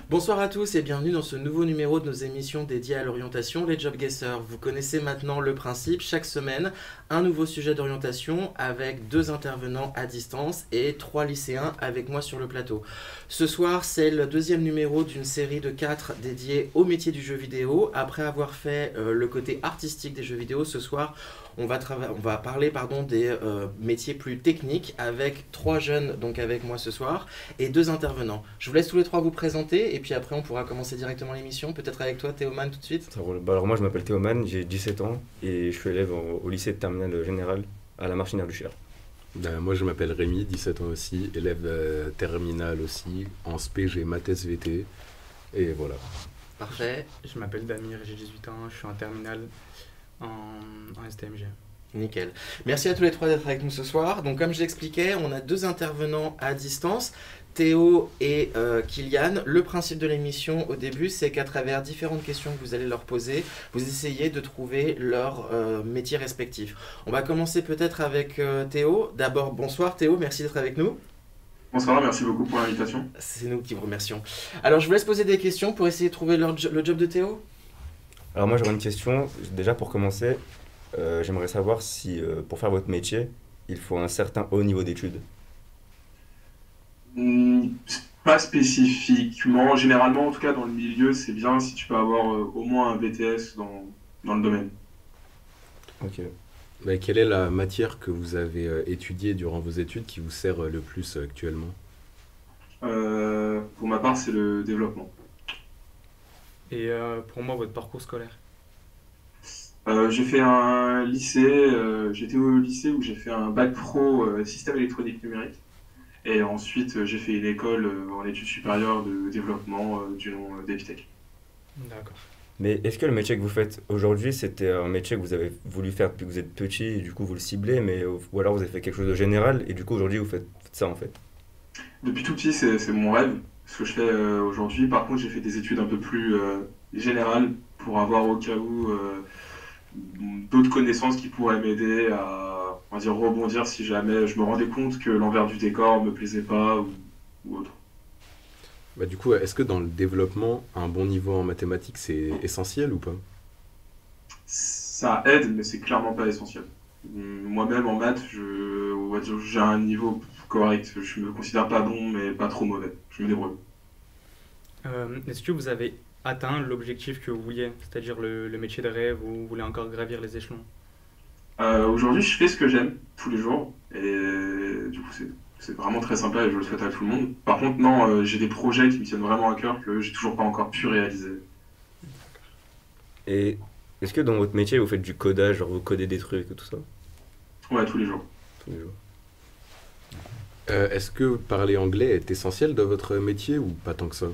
Bonsoir à tous et bienvenue dans ce nouveau numéro de nos émissions dédiées à l'orientation, les Job Guessers. Vous connaissez maintenant le principe, chaque semaine, un nouveau sujet d'orientation avec 2 intervenants à distance et 3 lycéens avec moi sur le plateau. Ce soir, c'est le 2e numéro d'une série de 4 dédiés au métier du jeu vidéo. Après avoir fait le côté artistique des jeux vidéo, ce soir, on va parler des métiers plus techniques avec 3 jeunes donc avec moi ce soir et 2 intervenants. Je vous laisse tous les 3 vous présenter et puis après on pourra commencer directement l'émission. Peut-être avec toi Théoman tout de suite. Ça roule. Bah alors moi je m'appelle Théoman, j'ai 17 ans et je suis élève au lycée de terminale générale à la Marchinière du Cher. Moi je m'appelle Rémi, 17 ans aussi, élève terminal aussi, en SP j'ai maths SVT et voilà. Parfait. Je m'appelle Damir, j'ai 18 ans, je suis en terminale en STMG. Nickel. Merci à tous les 3 d'être avec nous ce soir. Donc comme je l'expliquais, on a 2 intervenants à distance, Théo et Kylian. Le principe de l'émission au début, c'est qu'à travers différentes questions que vous allez leur poser, vous essayez de trouver leur métier respectif. On va commencer peut-être avec Théo. D'abord, bonsoir Théo, merci d'être avec nous. Bonsoir, merci beaucoup pour l'invitation. C'est nous qui vous remercions. Alors je vous laisse poser des questions pour essayer de trouver le job de Théo. Alors moi j'aurais une question, déjà pour commencer, j'aimerais savoir si pour faire votre métier, il faut un certain haut niveau d'études. Pas spécifiquement, généralement en tout cas dans le milieu, c'est bien si tu peux avoir au moins un BTS dans le domaine. Ok. Mais quelle est la matière que vous avez étudiée durant vos études qui vous sert le plus actuellement? Pour ma part, c'est le développement. Et pour moi, votre parcours scolaire? J'ai fait un lycée, j'étais au lycée où j'ai fait un bac pro système électronique numérique. Et ensuite, j'ai fait une école en études supérieures de développement du nom d'Epitech. D'accord. Mais est-ce que le métier que vous faites aujourd'hui, c'était un métier que vous avez voulu faire depuis que vous êtes petit et du coup vous le ciblez, ou alors vous avez fait quelque chose de général et du coup aujourd'hui vous faites ça en fait? Depuis tout petit, c'est mon rêve, ce que je fais aujourd'hui. Par contre, j'ai fait des études un peu plus générales pour avoir au cas où d'autres connaissances qui pourraient m'aider à, on va dire, rebondir si jamais je me rendais compte que l'envers du décor me plaisait pas ou autre. Du coup, est-ce que dans le développement, un bon niveau en mathématiques c'est essentiel ou pas? Ça aide, mais c'est clairement pas essentiel. Moi-même en maths, on va dire, j'ai un niveau correct. Je me considère pas bon, mais pas trop mauvais. Je me débrouille. Est-ce que vous avez atteint l'objectif que vous vouliez, c'est-à-dire le métier de rêve, ou vous voulez encore gravir les échelons? Aujourd'hui, je fais ce que j'aime tous les jours, et du coup, c'est vraiment très sympa et je le souhaite à tout le monde. Par contre, non, j'ai des projets qui me tiennent vraiment à cœur que j'ai toujours pas encore pu réaliser. Et est-ce que dans votre métier vous faites du codage, genre vous codez des trucs et tout ça? Ouais, tous les jours. Tous les jours. Est-ce que parler anglais est essentiel dans votre métier ou pas tant que ça?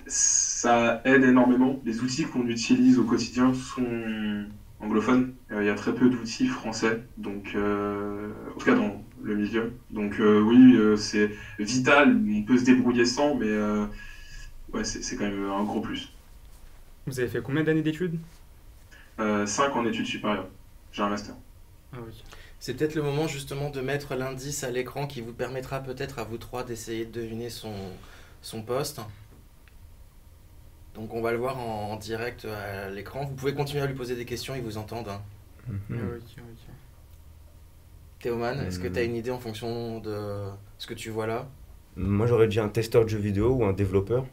Ça aide énormément. Les outils qu'on utilise au quotidien sont anglophones. Il y a très peu d'outils français, donc en tout cas dans le milieu. Donc oui, c'est vital. On peut se débrouiller sans, mais ouais, c'est quand même un gros plus. Vous avez fait combien d'années d'études? 5 en études supérieures. J'ai un master. Ah oui. C'est peut-être le moment justement de mettre l'indice à l'écran qui vous permettra peut-être à vous 3 d'essayer de deviner son poste. Donc on va le voir en direct à l'écran. Vous pouvez continuer à lui poser des questions, il vous entend. Ah Mhm. oui, ok. Théoman, est-ce que tu as une idée en fonction de ce que tu vois là? Moi j'aurais dit un testeur de jeux vidéo ou un développeur.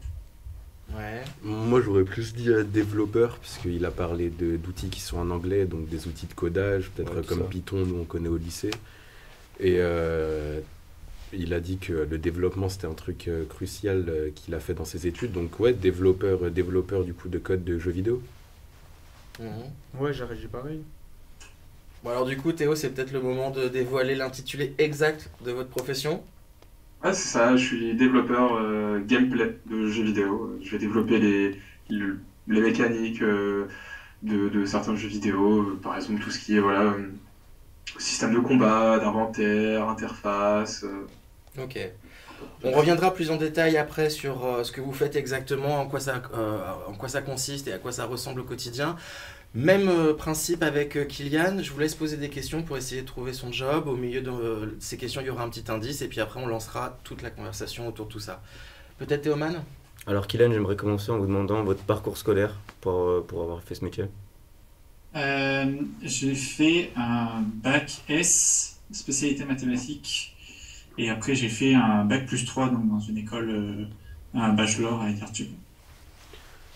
Ouais. Moi j'aurais plus dit développeur, puisqu'il a parlé d'outils qui sont en anglais, donc des outils de codage, peut-être Ouais, tout comme ça. Python, nous on connaît au lycée. Et il a dit que le développement c'était un truc crucial qu'il a fait dans ses études. Donc ouais, développeur du coup de code de jeux vidéo. Mhm. Ouais, j'aurais dit pareil. Bon alors du coup Théo, c'est peut-être le moment de dévoiler l'intitulé exact de votre profession. Ouais, c'est ça, je suis développeur gameplay de jeux vidéo. Je vais développer les mécaniques de certains jeux vidéo, par exemple tout ce qui est voilà, système de combat, d'inventaire, interface. Ok. On reviendra plus en détail après sur ce que vous faites exactement, en quoi ça consiste et à quoi ça ressemble au quotidien. Même principe avec Kylian, je vous laisse poser des questions pour essayer de trouver son job. Au milieu de ces questions, il y aura un petit indice et puis après on lancera toute la conversation autour de tout ça. Peut-être Théoman? Alors Kylian, j'aimerais commencer en vous demandant votre parcours scolaire pour avoir fait ce métier. J'ai fait un bac S, spécialité mathématiques, et après j'ai fait un bac plus 3 donc dans une école, un bachelor avec Artub.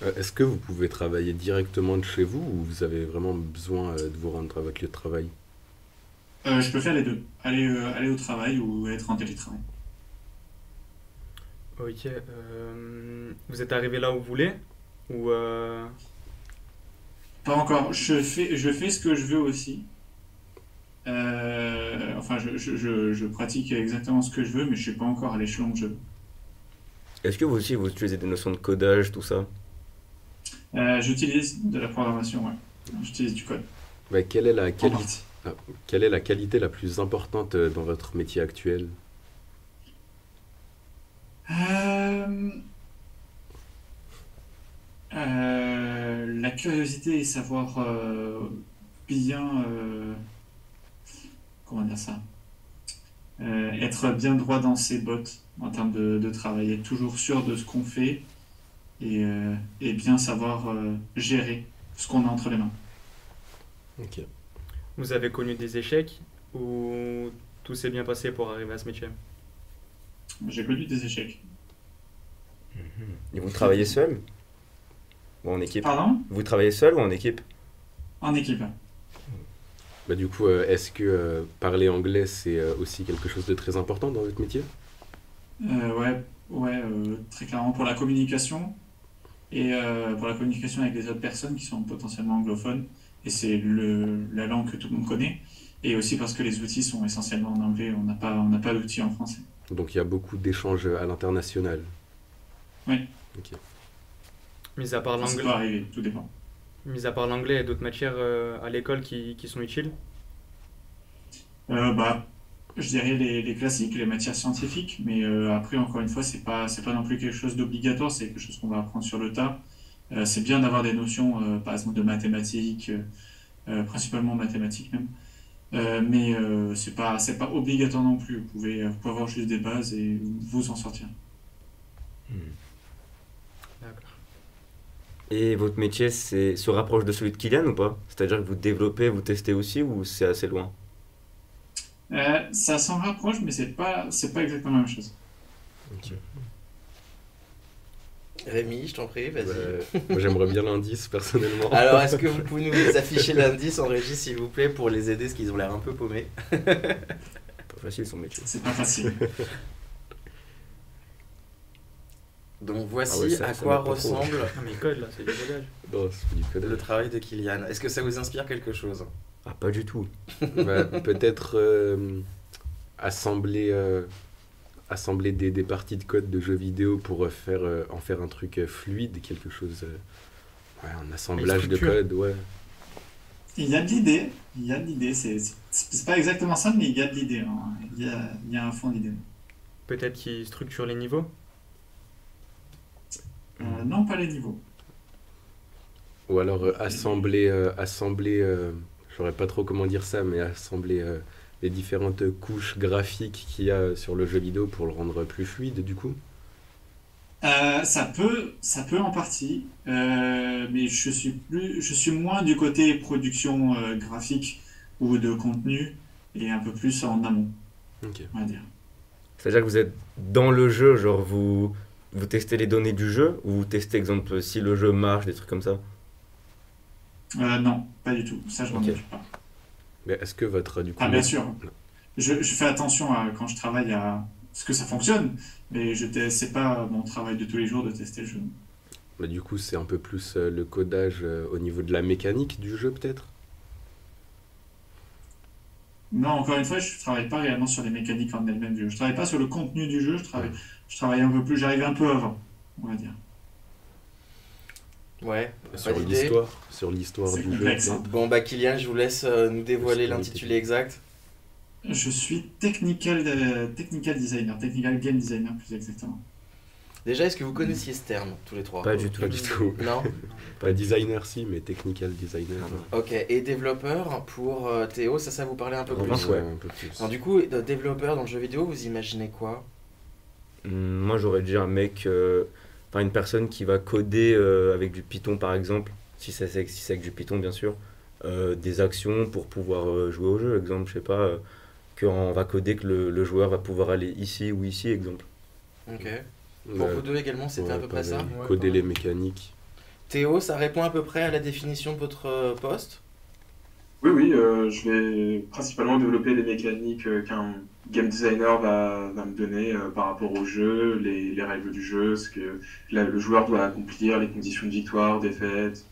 Est-ce que vous pouvez travailler directement de chez vous ou vous avez vraiment besoin de vous rendre à votre lieu de travail? Je peux faire les deux, aller au travail ou être en télétravail. Ok. Vous êtes arrivé là où vous voulez? Ou Pas encore, je fais ce que je veux aussi. Enfin, je pratique exactement ce que je veux, mais je suis pas encore à l'échelon que je veux. Est-ce que vous aussi vous utilisez des notions de codage, tout ça? J'utilise de la programmation, ouais. J'utilise du code, Bah, en partie. quelle est la qualité la plus importante dans votre métier actuel? Euh, la curiosité et savoir bien, comment dire ça, être bien droit dans ses bottes en termes de travail, être toujours sûr de ce qu'on fait et bien savoir gérer ce qu'on a entre les mains. Ok. vous avez connu des échecs? Ou tout s'est bien passé pour arriver à ce métier? J'ai connu des échecs. Et vous travaillez seul ou en équipe? Pardon? Vous travaillez seul ou en équipe? En équipe. Bah, du coup, est-ce que parler anglais, c'est aussi quelque chose de très important dans votre métier? Ouais, très clairement pour la communication et pour la communication avec les autres personnes qui sont potentiellement anglophones. Et c'est la langue que tout le monde connaît. Et aussi parce que les outils sont essentiellement en anglais, on n'a pas d'outils en français. Donc il y a beaucoup d'échanges à l'international. Oui, Ok. Mis à part ça l'anglais, peut arriver, tout dépend. mis à part l'anglais, il y a d'autres matières à l'école qui sont utiles? Bah, je dirais les classiques, les matières scientifiques, mais après, encore une fois, c'est pas non plus quelque chose d'obligatoire, c'est quelque chose qu'on va apprendre sur le tas. C'est bien d'avoir des notions, par exemple, de mathématiques, principalement mathématiques même. Mais c'est pas obligatoire non plus. Vous pouvez avoir juste des bases et vous en sortir. D'accord. Et votre métier se rapproche de celui de Kylian ou pas? C'est-à-dire que vous développez, vous testez aussi ou c'est assez loin? Ça s'en rapproche, mais c'est pas exactement la même chose. Ok. Rémi, je t'en prie, vas-y. Moi, j'aimerais bien l'indice personnellement. Alors, est-ce que vous pouvez nous afficher l'indice en régie, s'il vous plaît, pour les aider, parce qu'ils ont l'air un peu paumés. Pas facile son métier. C'est pas facile. Donc voici Ah ouais, ça à m'aide quoi pas trop. ressemble Non mais code là, c'est du codage. Non, c'est du codage. le travail de Kylian. Est-ce que ça vous inspire quelque chose? Ah, pas du tout. Bah, peut-être assembler, assembler des parties de code de jeux vidéo pour en faire un truc fluide, quelque chose. Ouais, un assemblage de structure. code, ouais. Il y a de l'idée, c'est pas exactement ça, mais il y a de l'idée, hein. Il y a un fond d'idée. Peut-être qui structure les niveaux? Non, pas les niveaux. Ou alors assembler, je saurais pas trop comment dire ça, mais assembler les différentes couches graphiques qu'il y a sur le jeu vidéo pour le rendre plus fluide, du coup. Ça peut en partie, mais je suis moins du côté production graphique ou de contenu et un peu plus en amont, Ok. on va dire. C'est-à-dire que vous êtes dans le jeu, genre vous testez les données du jeu ou vous testez, exemple, si le jeu marche, des trucs comme ça? Non, pas du tout. Ça, je m'en Ok. occupe pas. Mais est-ce que votre, du coup, Ah, bien sûr. Je fais attention quand je travaille à ce que ça fonctionne, mais c'est pas mon travail de tous les jours de tester le jeu. bah, du coup, c'est un peu plus le codage au niveau de la mécanique du jeu, peut-être? Non, encore une fois, je travaille pas réellement sur les mécaniques en elles-mêmes du jeu. Je travaille pas sur le contenu du jeu, je travaille un peu plus, j'arrive un peu avant, on va dire. Ouais, Sur validé. l'histoire C'est du jeu, complexe, hein. peut-être. Bon bah Kylian, je vous laisse nous dévoiler Parce que l'intitulé exact. Je suis technical designer, technical game designer plus exactement. Déjà, est-ce que vous connaissiez ce terme, tous les trois? Pas du tout. Pas du tout. Non? Pas designer, si, mais technical designer. Ok, et développeur pour Théo, ça vous parlait un peu En plus? France, ouais. un peu plus. Alors du coup, développeur dans le jeu vidéo, vous imaginez quoi? Moi, j'aurais dit un mec. enfin, une personne qui va coder avec du Python par exemple, si c'est avec du Python bien sûr, des actions pour pouvoir jouer au jeu, exemple, je sais pas, qu'on va coder que le joueur va pouvoir aller ici ou ici, exemple. Ok. Pour vous deux également, c'était à peu près ça. Ouais, Coder pareil. les mécaniques. Théo, ça répond à peu près à la définition de votre poste? Oui, oui, je vais principalement développer les mécaniques qu'un game designer va me donner par rapport au jeu, les règles du jeu, ce que le joueur doit accomplir, les conditions de victoire, défaite,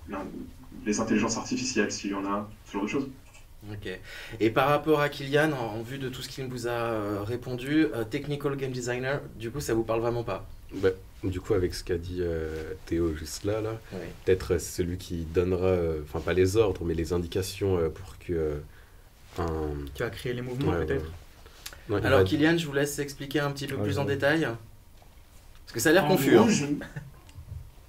les intelligences artificielles s'il y en a, ce genre de choses. Ok. Et par rapport à Kylian, en vue de tout ce qu'il vous a répondu, Technical Game Designer, du coup, ça vous parle vraiment pas? Bah, du coup, avec ce qu'a dit Théo juste là, Oui. peut-être c'est celui qui donnera, enfin pas les ordres, mais les indications pour que un... Qui va créer les mouvements Ouais, peut-être. ouais. Ouais, Alors il va- Kylian, je vous laisse expliquer un petit peu Ouais, plus en ouais. détail. Parce que ça a l'air En confus. gros, Hein.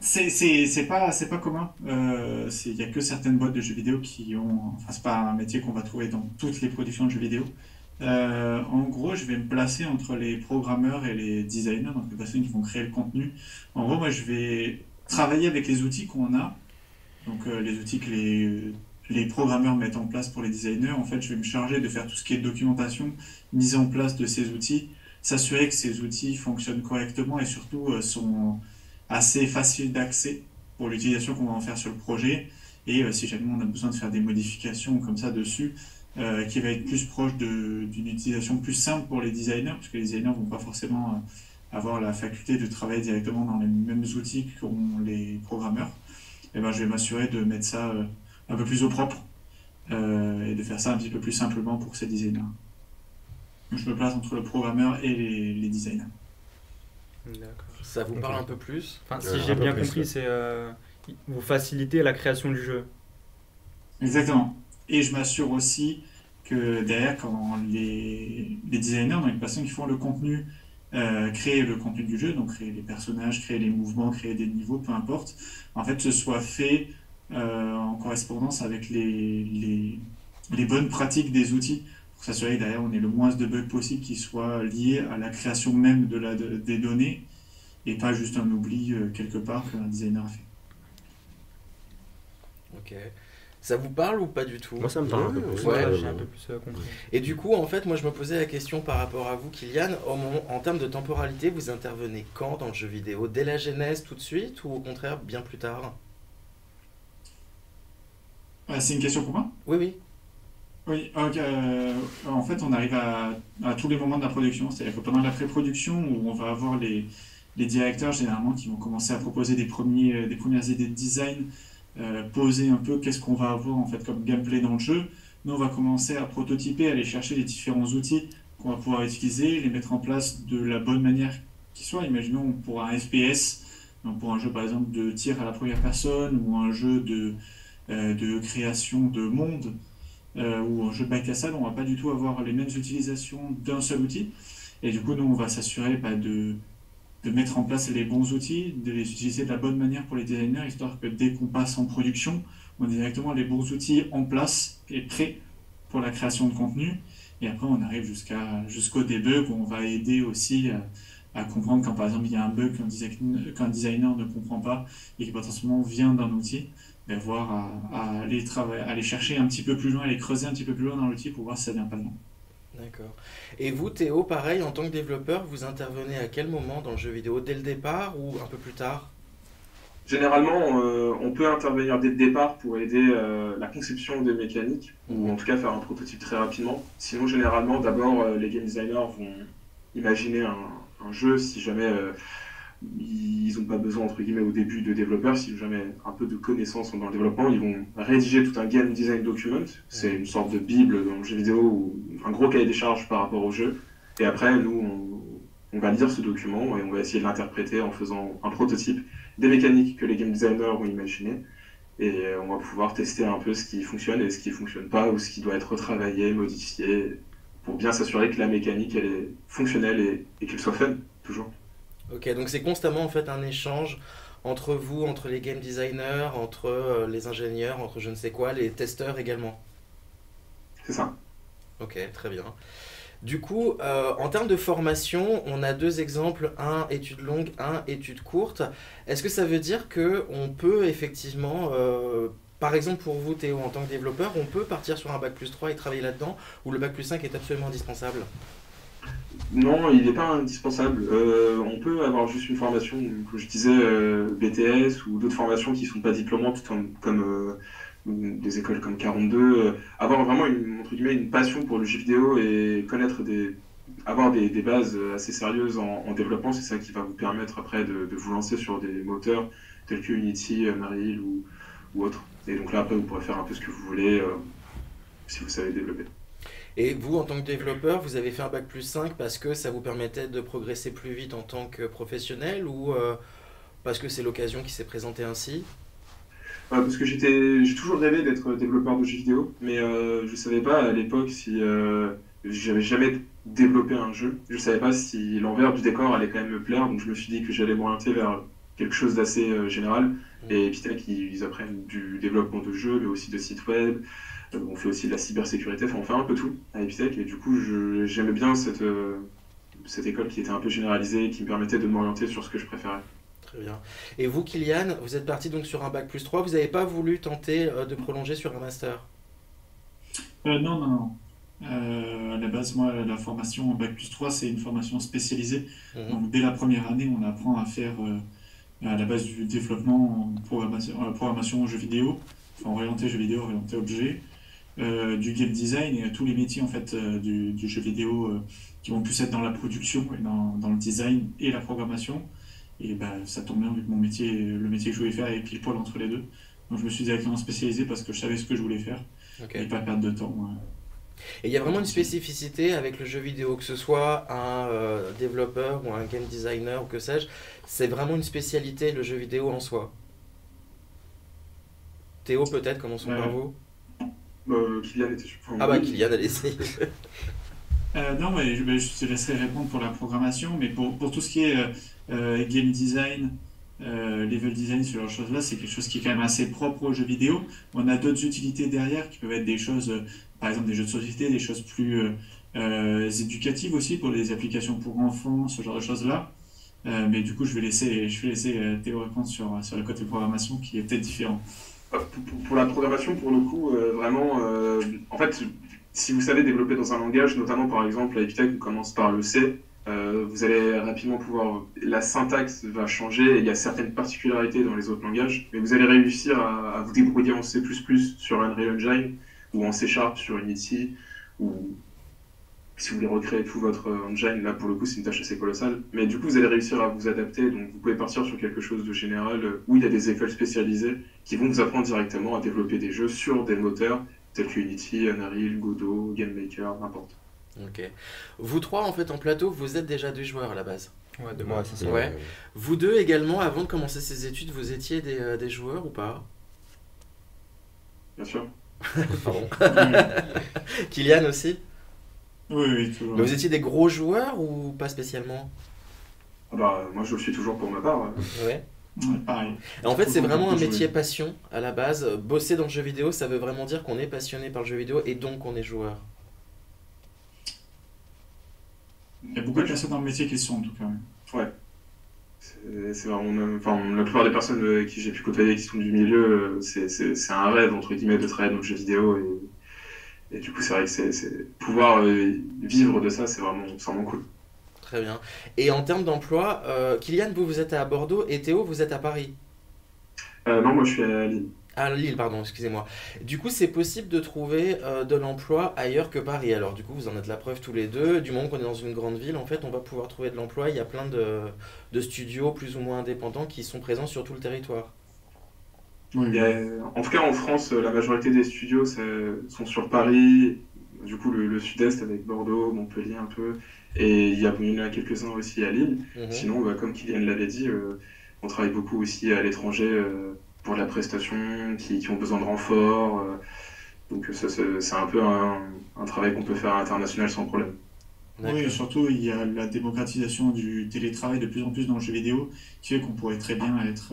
c'est pas commun. Il y a que certaines boîtes de jeux vidéo qui ont. Enfin, c'est pas un métier qu'on va trouver dans toutes les productions de jeux vidéo. En gros, je vais me placer entre les programmeurs et les designers, donc les personnes qui vont créer le contenu. En gros, moi, je vais travailler avec les outils qu'on a, donc les outils que les programmeurs mettent en place pour les designers. En fait, je vais me charger de faire tout ce qui est documentation, mise en place de ces outils, s'assurer que ces outils fonctionnent correctement et surtout sont assez faciles d'accès pour l'utilisation qu'on va en faire sur le projet. Et si jamais on a besoin de faire des modifications comme ça dessus, qui va être plus proche d'une utilisation plus simple pour les designers, parce que les designers vont pas forcément avoir la faculté de travailler directement dans les mêmes outils qu'ont les programmeurs. Et ben, je vais m'assurer de mettre ça un peu plus au propre et de faire ça un petit peu plus simplement pour ces designers. Donc, je me place entre le programmeur et les designers. D'accord. Ça vous Ok. parle un peu plus? Enfin, si Un j'ai peu bien plus, compris, ouais. c'est vous facilitez la création du jeu. Exactement. Et je m'assure aussi que derrière, quand les designers, donc les personnes qui font le contenu, créer le contenu du jeu, donc créer les personnages, créer les mouvements, créer des niveaux, peu importe, en fait, ce soit fait en correspondance avec les bonnes pratiques des outils, pour s'assurer que derrière, on ait le moins de bugs possible qui soient liés à la création même des données, et pas juste un oubli quelque part qu'un designer a fait. Ok. Ça vous parle ou pas du tout? Moi, ça me parle un peu Ouais, plus. ouais. Ouais, j'ai un peu plus compris. Et du coup, en fait, moi, je me posais la question par rapport à vous, Kylian. En termes de temporalité, vous intervenez quand dans le jeu vidéo? Dès la genèse, tout de suite, ou au contraire, bien plus tard? C'est une question pour moi? Oui, oui. Oui, ok, en fait, on arrive à tous les moments de la production. C'est-à-dire que pendant la pré-production, où on va avoir les directeurs généralement qui vont commencer à proposer des premières idées de design, poser un peu qu'est-ce qu'on va avoir en fait comme gameplay dans le jeu. Nous, on va commencer à prototyper, aller chercher les différents outils qu'on va pouvoir utiliser, les mettre en place de la bonne manière qui soit. Imaginons pour un FPS, donc pour un jeu par exemple de tir à la première personne ou un jeu de création de monde ou un jeu de bac à sable, on va pas du tout avoir les mêmes utilisations d'un seul outil. Et du coup, nous, on va s'assurer de mettre en place les bons outils, de les utiliser de la bonne manière pour les designers, histoire que dès qu'on passe en production, on a directement les bons outils en place et prêts pour la création de contenu. Et après, on arrive jusqu'au debug, où on va aider aussi à comprendre quand, par exemple, il y a un bug qu'un designer ne comprend pas et qui potentiellement vient d'un outil, ben, voir à aller chercher un petit peu plus loin, aller creuser un petit peu plus loin dans l'outil pour voir si ça vient pas de nous. D'accord. Et vous, Théo, pareil, en tant que développeur, vous intervenez à quel moment dans le jeu vidéo? Dès le départ ou un peu plus tard? Généralement, on peut intervenir dès le départ pour aider la conception des mécaniques, ou en tout cas faire un prototype très rapidement. Sinon, généralement, d'abord, les game designers vont imaginer un jeu si jamais ils n'ont pas besoin, entre guillemets, au début de développeurs, si jamais un peu de connaissances sont dans le développement, ils vont rédiger tout un game design document. C'est une sorte de bible dans le jeu vidéo, ou un gros cahier des charges par rapport au jeu. Et après, nous, on va lire ce document et on va essayer de l'interpréter en faisant un prototype des mécaniques que les game designers ont imaginées. Et on va pouvoir tester un peu ce qui fonctionne et ce qui ne fonctionne pas, ou ce qui doit être retravaillé, modifié, pour bien s'assurer que la mécanique elle est fonctionnelle et qu'elle soit fun, toujours. Ok, donc c'est constamment en fait un échange entre vous, entre les game designers, entre les ingénieurs, entre je ne sais quoi, les testeurs également. C'est ça. Ok, très bien. Du coup, en termes de formation, on a deux exemples, un études longues, un études courtes. Est-ce que ça veut dire que on peut effectivement, par exemple pour vous Théo en tant que développeur, on peut partir sur un bac+3 et travailler là-dedans, ou le bac+5 est absolument indispensable? Non, il n'est pas indispensable. On peut avoir juste une formation, comme je disais, BTS ou d'autres formations qui ne sont pas diplômantes, comme des écoles comme 42. Avoir vraiment entre guillemets, une passion pour le jeu vidéo et avoir des bases assez sérieuses en développement, c'est ça qui va vous permettre après de vous lancer sur des moteurs tels que Unity, Unreal ou autres. Et donc là, après, vous pourrez faire un peu ce que vous voulez si vous savez développer. Et vous, en tant que développeur, vous avez fait un bac+5 parce que ça vous permettait de progresser plus vite en tant que professionnel ou parce que c'est l'occasion qui s'est présentée ainsi? Parce que j'ai toujours rêvé d'être développeur de jeux vidéo, mais je savais pas à l'époque si j'avais jamais développé un jeu. Je savais pas si l'envers du décor allait quand même me plaire, donc je me suis dit que j'allais m'orienter vers quelque chose d'assez général. Et Epitech, ils apprennent du développement de jeux, mais aussi de sites web. On fait aussi de la cybersécurité, enfin on fait un peu tout à Epitech, et du coup j'aimais bien cette école qui était un peu généralisée, qui me permettait de m'orienter sur ce que je préférais. Très bien. Et vous, Kylian, vous êtes parti donc sur un bac+3, vous n'avez pas voulu tenter de prolonger sur un master? Non, non, non. À la base, moi, la formation en bac+3, c'est une formation spécialisée. Donc, dès la première année, on apprend à faire à la base du développement en programmation en jeux vidéo, enfin orienté jeux vidéo, orienté objet, du game design et tous les métiers en fait du jeu vidéo qui vont plus être dans la production et dans le design et la programmation. Et ben, ça tombe bien vu que le métier que je voulais faire est pile poil entre les deux. Donc je me suis directement spécialisé parce que je savais ce que je voulais faire et pas perdre de temps. Et il y a vraiment une spécificité avec le jeu vidéo, que ce soit un développeur ou un game designer ou que sais-je, c'est vraiment une spécialité le jeu vidéo en soi. Théo, peut-être, commençons par vous. Kylian était sûr. Ah bah Kylian, allez-y. Non, mais je te laisserai répondre pour la programmation, mais pour tout ce qui est game design, level design, ce genre de choses-là, c'est quelque chose qui est quand même assez propre aux jeux vidéo. On a d'autres utilités derrière qui peuvent être des choses, par exemple des jeux de société, des choses plus éducatives aussi pour les applications pour enfants, ce genre de choses-là. Mais du coup, je vais laisser Théo répondre sur le côté programmation qui est peut-être différent. Pour la programmation, pour le coup, vraiment, en fait, si vous savez développer dans un langage, notamment par exemple à Epitech, on commence par le C, vous allez rapidement la syntaxe va changer, et il y a certaines particularités dans les autres langages, mais vous allez réussir à vous débrouiller en C++ sur Unreal Engine, ou en C# sur Unity, ou si vous voulez recréer tout votre engine, là pour le coup c'est une tâche assez colossale, mais du coup vous allez réussir à vous adapter, donc vous pouvez partir sur quelque chose de général où il y a des écoles spécialisées qui vont vous apprendre directement à développer des jeux sur des moteurs tels que Unity, Unreal, Godot, GameMaker, n'importe. Ok. Vous trois en fait en plateau, vous êtes déjà deux joueurs à la base. Ouais, de Ouais, c'est ça. Ouais. Vous deux également, avant de commencer ces études, vous étiez des joueurs ou pas? Bien sûr. Pardon. Kylian aussi? Oui, toujours. Mais vous étiez des gros joueurs ou pas spécialement? Moi je le suis toujours pour ma part. Ouais. Ouais, pareil. En fait, c'est vraiment un Jouer. métier passion à la base. Bosser dans le jeu vidéo, ça veut vraiment dire qu'on est passionné par le jeu vidéo et donc on est joueur. Il y a beaucoup de personnes dans le métier qui le sont en tout cas. Ouais. C'est vraiment, la plupart des personnes avec qui j'ai pu côtoyer qui sont du milieu, c'est un rêve entre guillemets de travailler dans le jeu vidéo et du coup c'est vrai que pouvoir vivre de ça c'est vraiment cool. Très bien. Et en termes d'emploi, Kylian, vous êtes à Bordeaux et Théo, vous êtes à Paris. Non, moi je suis à Lille. À Lille, pardon, excusez-moi. Du coup, c'est possible de trouver de l'emploi ailleurs que Paris. Alors, du coup, vous en êtes la preuve tous les deux. Du moment qu'on est dans une grande ville, en fait, on va pouvoir trouver de l'emploi. Il y a plein de studios plus ou moins indépendants qui sont présents sur tout le territoire. Oui. En tout cas, en France, la majorité des studios sont sur Paris, du coup le sud-est avec Bordeaux, Montpellier un peu, et il y en a quelques-uns aussi à Lille. Sinon, comme Kylian l'avait dit, on travaille beaucoup aussi à l'étranger pour de la prestation, qui ont besoin de renforts. Donc c'est un peu un travail qu'on peut faire à l'international sans problème. Oui, et surtout, il y a la démocratisation du télétravail de plus en plus dans le jeu vidéo, qui fait qu'on pourrait très bien être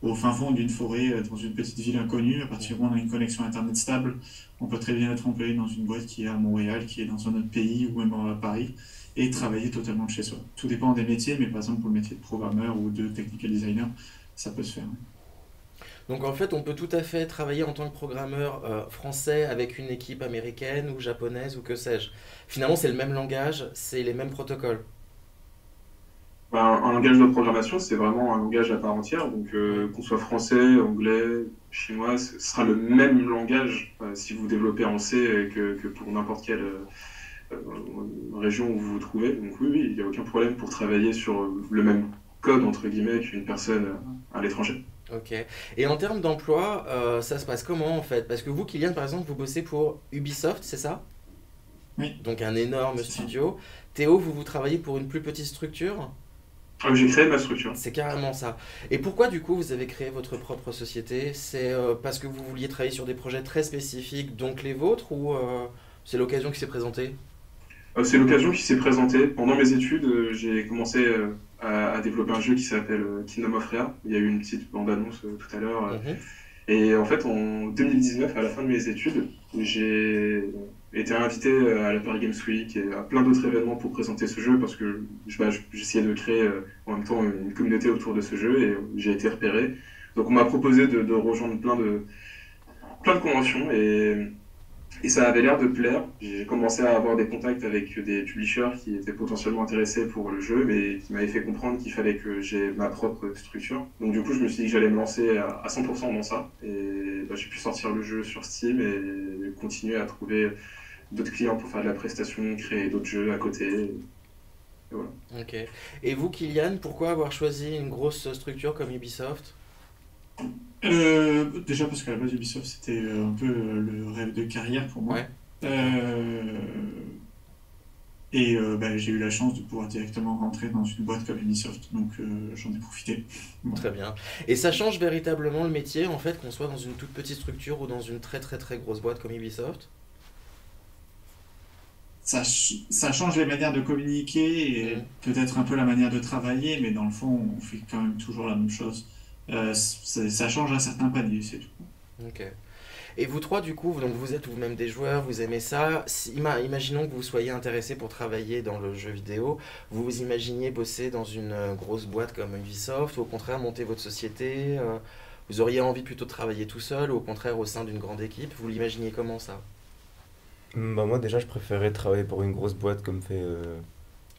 au fin fond d'une forêt, dans une petite ville inconnue. À partir du moment où on a une connexion Internet stable, on peut très bien être employé dans une boîte qui est à Montréal, qui est dans un autre pays ou même à Paris, et travailler totalement de chez soi. Tout dépend des métiers, mais par exemple pour le métier de programmeur ou de technical designer, ça peut se faire. Donc en fait, on peut tout à fait travailler en tant que programmeur français avec une équipe américaine ou japonaise ou que sais-je. Finalement, c'est le même langage, c'est les mêmes protocoles. Ben, un langage de programmation, c'est vraiment un langage à part entière. Donc, Mm. qu'on soit français, anglais, chinois, ce sera le même langage si vous développez en C que pour n'importe quelle région où vous vous trouvez. Donc, oui, oui, il n'y a aucun problème pour travailler sur le même code, entre guillemets, qu'une personne à l'étranger. Ok. Et en termes d'emploi, ça se passe comment en fait? Parce que vous, Kylian, par exemple, vous bossez pour Ubisoft, c'est ça? Oui, Donc un énorme c'est ça. studio. Théo, vous travaillez pour une plus petite structure? J'ai créé ma structure. C'est carrément ça. Et pourquoi du coup vous avez créé votre propre société? C'est parce que vous vouliez travailler sur des projets très spécifiques, donc les vôtres, ou c'est l'occasion qui s'est présentée? C'est l'occasion qui s'est présentée. Pendant mes études, j'ai commencé à développer un jeu qui s'appelle Kingdom of Rare. Il y a eu une petite bande-annonce tout à l'heure. Mhm. Et en fait, en 2019, à la fin de mes études, j'ai été invité à la Paris Games Week et à plein d'autres événements pour présenter ce jeu parce que j'essayais de créer en même temps une communauté autour de ce jeu et j'ai été repéré. Donc on m'a proposé de rejoindre plein de conventions et ça avait l'air de plaire. J'ai commencé à avoir des contacts avec des publishers qui étaient potentiellement intéressés pour le jeu, mais qui m'avaient fait comprendre qu'il fallait que j'ai ma propre structure. Donc du coup, je me suis dit que j'allais me lancer à 100% dans ça. Et j'ai pu sortir le jeu sur Steam et continuer à trouver d'autres clients pour faire de la prestation, créer d'autres jeux à côté. Et voilà. Ok. Et vous, Kylian, pourquoi avoir choisi une grosse structure comme Ubisoft? Déjà parce qu'à la base Ubisoft c'était un peu le rêve de carrière pour moi. Ouais, d'accord. Euh, bah, j'ai eu la chance de pouvoir directement rentrer dans une boîte comme Ubisoft, donc j'en ai profité. Voilà. Très bien. Et ça change véritablement le métier, en fait, qu'on soit dans une toute petite structure ou dans une très très très grosse boîte comme Ubisoft? Ça change les manières de communiquer et Mhm. peut-être un peu la manière de travailler, mais dans le fond on fait quand même toujours la même chose. Ça change un certain palier, c'est tout. Ok. Et vous trois, du coup, donc vous êtes vous-même des joueurs, vous aimez ça. Imaginons que vous soyez intéressé pour travailler dans le jeu vidéo. Vous vous imaginiez bosser dans une grosse boîte comme Ubisoft, ou au contraire monter votre société. Vous auriez envie plutôt de travailler tout seul, ou au contraire au sein d'une grande équipe. Vous l'imaginiez comment ça, Bah moi déjà je préférais travailler pour une grosse boîte comme fait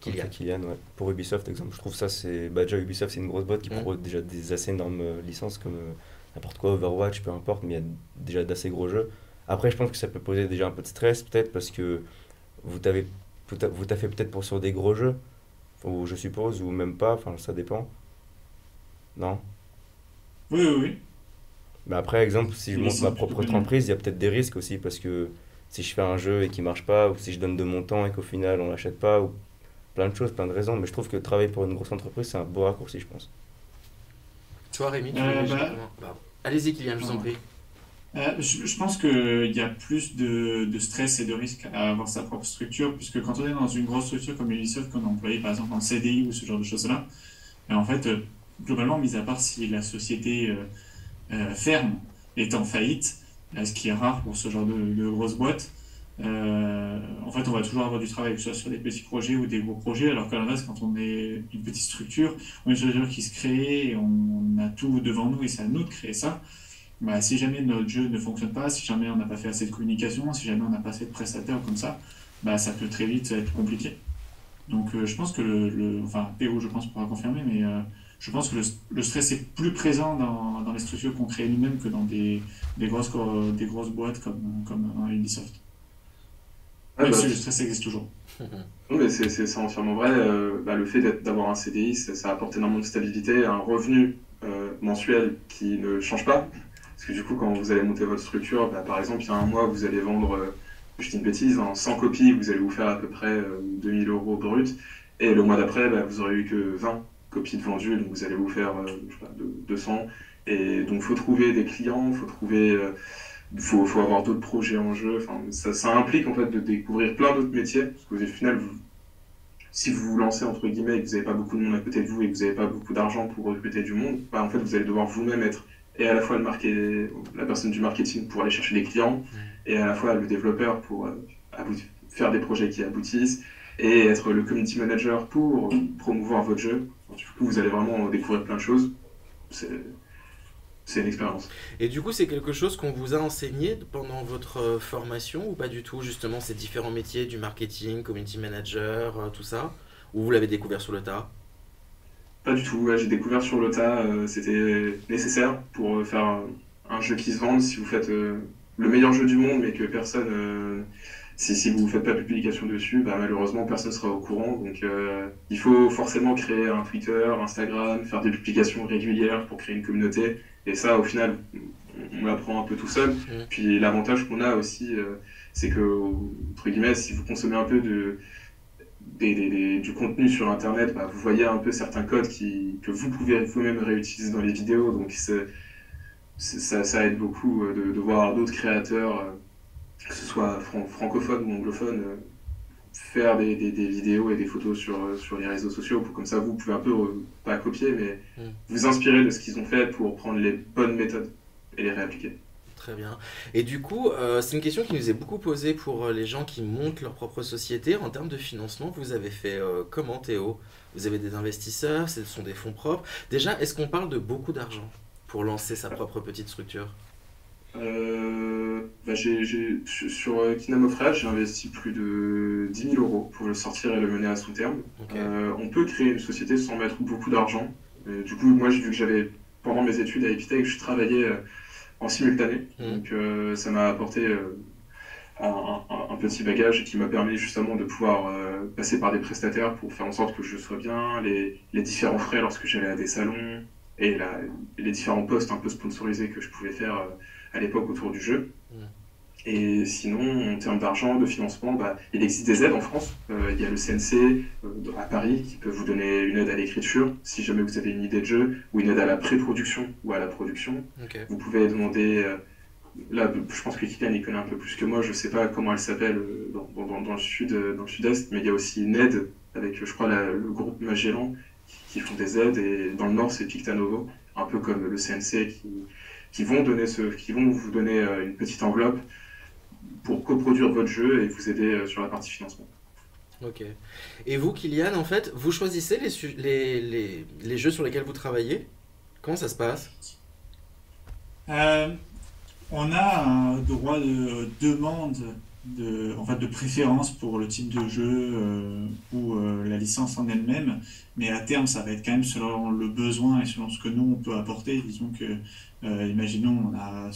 Kylian? Kylian, ouais. Pour Ubisoft exemple, je trouve ça c'est bah déjà Ubisoft c'est une grosse boîte qui Hmm. propose déjà des assez énormes licences comme n'importe quoi, Overwatch, peu importe, mais il y a déjà d'assez gros jeux. Après je pense que ça peut poser déjà un peu de stress peut-être parce que vous t'avez vous taffez peut-être pour sur des gros jeux, ou je suppose, ou même pas, enfin ça dépend. Non? Oui, oui, oui. Mais après, exemple, si je Oui, monte ma c'est plutôt propre connu. entreprise, il y a peut-être des risques aussi parce que si je fais un jeu et qu'il marche pas, ou si je donne de mon temps et qu'au final on l'achète pas, ou plein de choses, plein de raisons. Mais je trouve que travailler pour une grosse entreprise, c'est un beau raccourci, je pense. Toi, Rémi, tu l'imagines Bah, comment? Allez-y, Kylian, je vous en pardon. prie. Je pense qu'il y a plus de stress et de risques à avoir sa propre structure, puisque quand on est dans une grosse structure comme Ubisoft, qu'on est employé par exemple en CDI ou ce genre de choses-là, en fait, globalement, mis à part si la société ferme est en faillite, ce qui est rare pour ce genre de grosses boîtes, en fait, on va toujours avoir du travail, que ce soit sur des petits projets ou des gros projets, alors qu'à l'inverse, quand on est une petite structure, on est une structure qui se crée, et on a tout devant nous et c'est à nous de créer ça. Bah, si jamais notre jeu ne fonctionne pas, si jamais on n'a pas fait assez de communication, si jamais on n'a pas assez de prestataires comme ça, bah, ça peut très vite être compliqué. Donc je pense que enfin Théo je pense pourra confirmer, mais je pense que le stress est plus présent dans les structures qu'on crée nous-mêmes que dans des grosses boîtes comme Ubisoft. Ah, Même bah, si le stress existe toujours. non, mais c'est entièrement vrai. Le fait d'avoir un CDI, ça apporte énormément de stabilité, un revenu mensuel qui ne change pas. Parce que du coup, quand vous allez monter votre structure, par exemple, il y a un mois, vous allez vendre, je dis une bêtise, en 100 copies, vous allez vous faire à peu près 2000 euros brut. Et le mois d'après, vous aurez eu que 20 copies de vendues, donc vous allez vous faire je sais pas, 200. Et donc, il faut trouver des clients, faut avoir d'autres projets en jeu. Enfin, ça implique en fait de découvrir plein d'autres métiers. Parce qu'au final, si vous vous lancez entre guillemets et que vous n'avez pas beaucoup de monde à côté de vous et que vous n'avez pas beaucoup d'argent pour recruter du monde, bah, en fait vous allez devoir vous-même être et à la fois la personne du marketing pour aller chercher des clients et à la fois le développeur pour faire des projets qui aboutissent et être le community manager pour promouvoir votre jeu. Du coup, vous allez vraiment découvrir plein de choses. C'est une expérience. Et du coup, c'est quelque chose qu'on vous a enseigné pendant votre formation ou pas du tout, justement, ces différents métiers du marketing, community manager, tout ça? Ou vous l'avez découvert sur le tas? Pas du tout. Ouais, j'ai découvert sur le tas. C'était nécessaire pour faire un jeu qui se vende. Si vous faites le meilleur jeu du monde, mais que personne. Si vous ne faites pas de publication dessus, bah, malheureusement, personne ne sera au courant. Donc, il faut forcément créer un Twitter, Instagram, faire des publications régulières pour créer une communauté. Et ça, au final, on l'apprend un peu tout seul. Puis l'avantage qu'on a aussi, c'est que, entre guillemets, si vous consommez un peu du contenu sur Internet, bah, vous voyez un peu certains codes que vous pouvez vous-même réutiliser dans les vidéos. Donc, ça aide beaucoup de voir d'autres créateurs, que ce soit francophone ou anglophone, faire des vidéos et des photos sur les réseaux sociaux. Comme ça, vous pouvez un peu, pas copier, mais vous inspirer de ce qu'ils ont fait pour prendre les bonnes méthodes et les réappliquer. Très bien. Et du coup, c'est une question qui nous est beaucoup posée pour les gens qui montent leur propre société. En termes de financement, vous avez fait comment, Théo? Vous avez des investisseurs, ce sont des fonds propres. Déjà, est-ce qu'on parle de beaucoup d'argent pour lancer sa propre petite structure? Sur Kingdom of Rage, j'ai investi plus de 10 000 euros pour le sortir et le mener à son terme. Ok. On peut créer une société sans mettre beaucoup d'argent. Du coup, moi, vu que j'avais, pendant mes études à Epitech, je travaillais en simultané. Donc, ça m'a apporté un petit bagage qui m'a permis justement de pouvoir passer par des prestataires pour faire en sorte que je sois bien, les différents frais lorsque j'allais à des salons et les différents posts un peu sponsorisés que je pouvais faire à l'époque autour du jeu. Et sinon, en termes d'argent, de financement, bah, il existe des aides en France. Il y a le CNC à Paris qui peut vous donner une aide à l'écriture si jamais vous avez une idée de jeu, ou une aide à la pré-production ou à la production. Ok. Vous pouvez demander, là je pense que Kylian y connaît un peu plus que moi, je sais pas comment elle s'appelle dans le sud-est, mais il y a aussi une aide avec, je crois, le groupe Magellan qui font des aides, et dans le nord c'est Pictanovo, un peu comme le CNC qui vont vous donner une petite enveloppe pour coproduire votre jeu et vous aider sur la partie financement. Ok. Et vous, Kylian, en fait, vous choisissez les jeux sur lesquels vous travaillez? Comment ça se passe? On a un droit de demande de préférence pour le type de jeu ou la licence en elle-même, mais à terme, ça va être quand même selon le besoin et selon ce que nous, on peut apporter. Disons que, imaginons, on a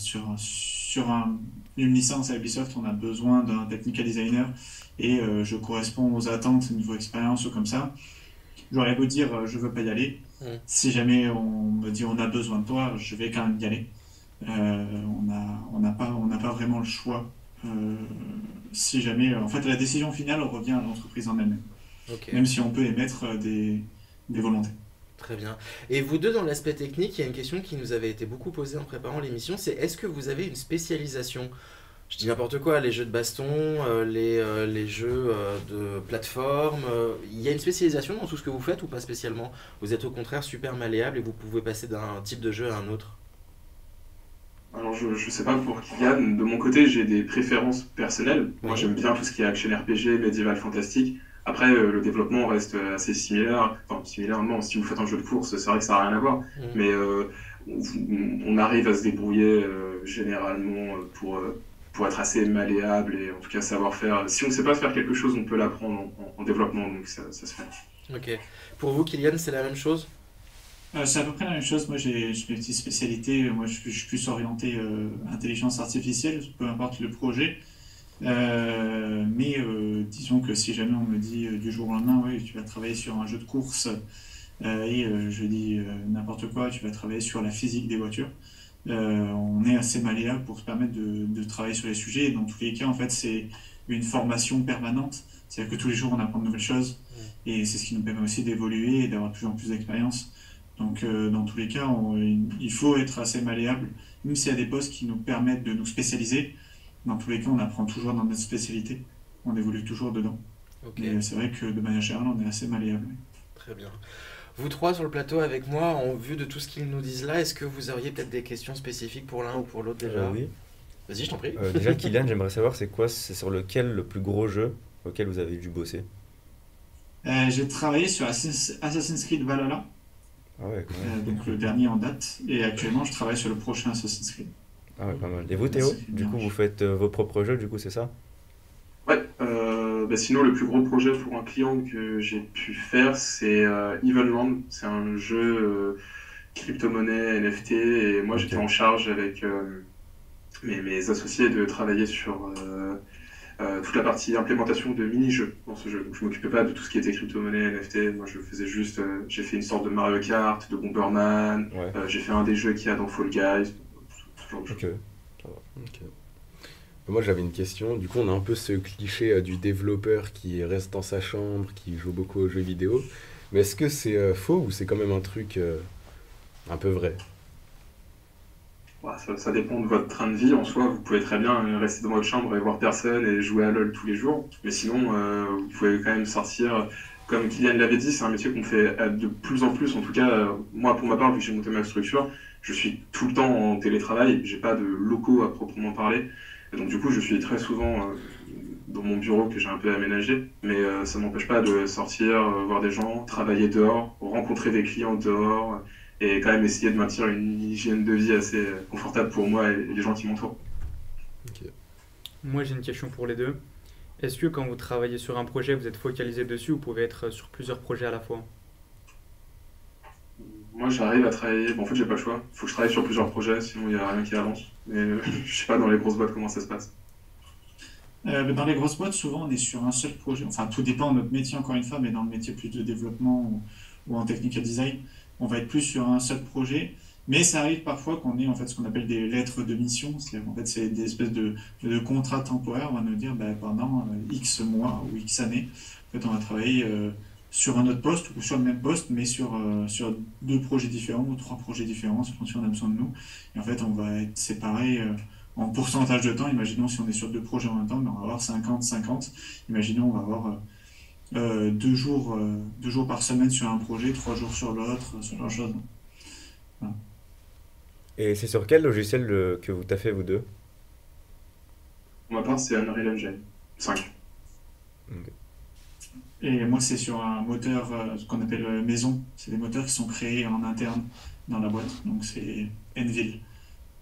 une licence à Ubisoft, on a besoin d'un technical designer et je corresponds aux attentes niveau expérience ou comme ça. J'aurais beau dire, je veux pas y aller. Si jamais on me dit, on a besoin de toi, je vais quand même y aller. On n'a pas vraiment le choix. Si jamais, en fait, la décision finale revient à l'entreprise en elle-même, Ok. même si on peut émettre des volontés. Très bien. Et vous deux, dans l'aspect technique, il y a une question qui nous avait été beaucoup posée en préparant l'émission, c'est est-ce que vous avez une spécialisation? Je dis n'importe quoi, les jeux de baston, les jeux de plateforme, il y a une spécialisation dans tout ce que vous faites ou pas spécialement? Vous êtes au contraire super malléable et vous pouvez passer d'un type de jeu à un autre? Alors je sais pas pour Kylian, de mon côté j'ai des préférences personnelles. Moi Oui. j'aime bien tout ce qui est action RPG, médiéval, fantastique. Après le développement reste assez similaire. Enfin similaire non, si vous faites un jeu de course c'est vrai que ça n'a rien à voir. Mais on arrive à se débrouiller généralement pour être assez malléable et en tout cas savoir faire. Si on ne sait pas faire quelque chose, on peut l'apprendre en développement, donc ça se fait. Ok. Pour vous, Kylian, c'est la même chose? C'est à peu près la même chose. Moi, j'ai mes petites spécialités. Moi, je suis plus orienté intelligence artificielle, peu importe le projet. Mais disons que si jamais on me dit du jour au lendemain, oui, tu vas travailler sur un jeu de course, je dis n'importe quoi, tu vas travailler sur la physique des voitures. On est assez malléable pour se permettre de travailler sur les sujets. Et dans tous les cas, en fait, c'est une formation permanente. C'est-à-dire que tous les jours, on apprend de nouvelles choses. Et c'est ce qui nous permet aussi d'évoluer et d'avoir de plus en plus d'expérience. Donc, dans tous les cas, il faut être assez malléable. Même s'il y a des postes qui nous permettent de nous spécialiser, dans tous les cas, on apprend toujours dans notre spécialité. On évolue toujours dedans. Ok, Mais c'est vrai que de manière générale, on est assez malléable. très bien. Vous trois sur le plateau avec moi, en vue de tout ce qu'ils nous disent là, est-ce que vous auriez peut-être des questions spécifiques pour l'un ou pour l'autre déjà? Oui. Vas-y, je t'en prie. Déjà, Kylian, j'aimerais savoir c'est sur lequel le plus gros jeu auquel vous avez dû bosser? J'ai travaillé sur Assassin's Creed Valhalla, Ah ouais, quand même. donc le dernier en date, et actuellement je travaille sur le prochain Assassin's Creed. Ah ouais, pas mal. Et vous, Théo? Assassin's Creed Du coup, vous Mirage. faites vos propres jeux, du coup, c'est ça? Ouais, sinon le plus gros projet pour un client que j'ai pu faire, c'est Evenland. C'est un jeu crypto-monnaie, NFT, et moi Ok. j'étais en charge avec mes associés de travailler sur toute la partie implémentation de mini-jeux dans ce jeu. Donc je m'occupais pas de tout ce qui était crypto-monnaie, NFT, moi je faisais juste, j'ai fait une sorte de Mario Kart, de Bomberman, Ouais. j'ai fait un des jeux qu'il y a dans Fall Guys, ce genre de choses. Ok. Ça va. Ok. Moi, j'avais une question. Du coup, on a un peu ce cliché du développeur qui reste dans sa chambre, qui joue beaucoup aux jeux vidéo. Mais est-ce que c'est faux ou c'est quand même un truc un peu vrai? Voilà, ça dépend de votre train de vie. En soi, vous pouvez très bien rester dans votre chambre et voir personne et jouer à LoL tous les jours. Mais sinon, vous pouvez quand même sortir. Comme Kylian l'avait dit, c'est un métier qu'on fait de plus en plus. En tout cas, moi, pour ma part, vu que j'ai monté ma structure, je suis tout le temps en télétravail. J'ai pas de locaux à proprement parler. Et donc, du coup, je suis très souvent dans mon bureau que j'ai un peu aménagé. Mais ça m'empêche pas de sortir, voir des gens, travailler dehors, rencontrer des clients dehors et quand même essayer de maintenir une hygiène de vie assez confortable pour moi et les gens qui m'entourent. Ok. Moi, j'ai une question pour les deux. Est-ce que quand vous travaillez sur un projet, vous êtes focalisé dessus ou vous pouvez être sur plusieurs projets à la fois? Moi, j'arrive à travailler. Bon, en fait, j'ai pas le choix. Il faut que je travaille sur plusieurs projets, sinon il n'y a rien qui avance. Mais je sais pas dans les grosses boîtes comment ça se passe. Mais dans les grosses boîtes, souvent on est sur un seul projet. Enfin, tout dépend de notre métier, encore une fois, mais dans le métier plus de développement ou en technical design, on va être plus sur un seul projet. Mais ça arrive parfois qu'on ait en fait ce qu'on appelle des lettres de mission. C'est-à-dire en fait, c'est des espèces de contrats temporaires. On va nous dire bah, pendant X mois ou X années, en fait, on va travailler sur un autre poste ou sur le même poste, mais sur deux projets différents ou trois projets différents, selon si on a besoin de nous. Et en fait, on va être séparés en pourcentage de temps. Imaginons si on est sur deux projets en même temps, ben, on va avoir 50-50. Imaginons on va avoir 2 jours par semaine sur un projet, 3 jours sur l'autre, ce genre de choses. Voilà. Et c'est sur quel logiciel que vous taffez, vous deux? Pour ma part, c'est Unreal Engine 5. Ok. Et moi, c'est sur un moteur ce qu'on appelle maison. C'est des moteurs qui sont créés en interne dans la boîte. Donc c'est Envil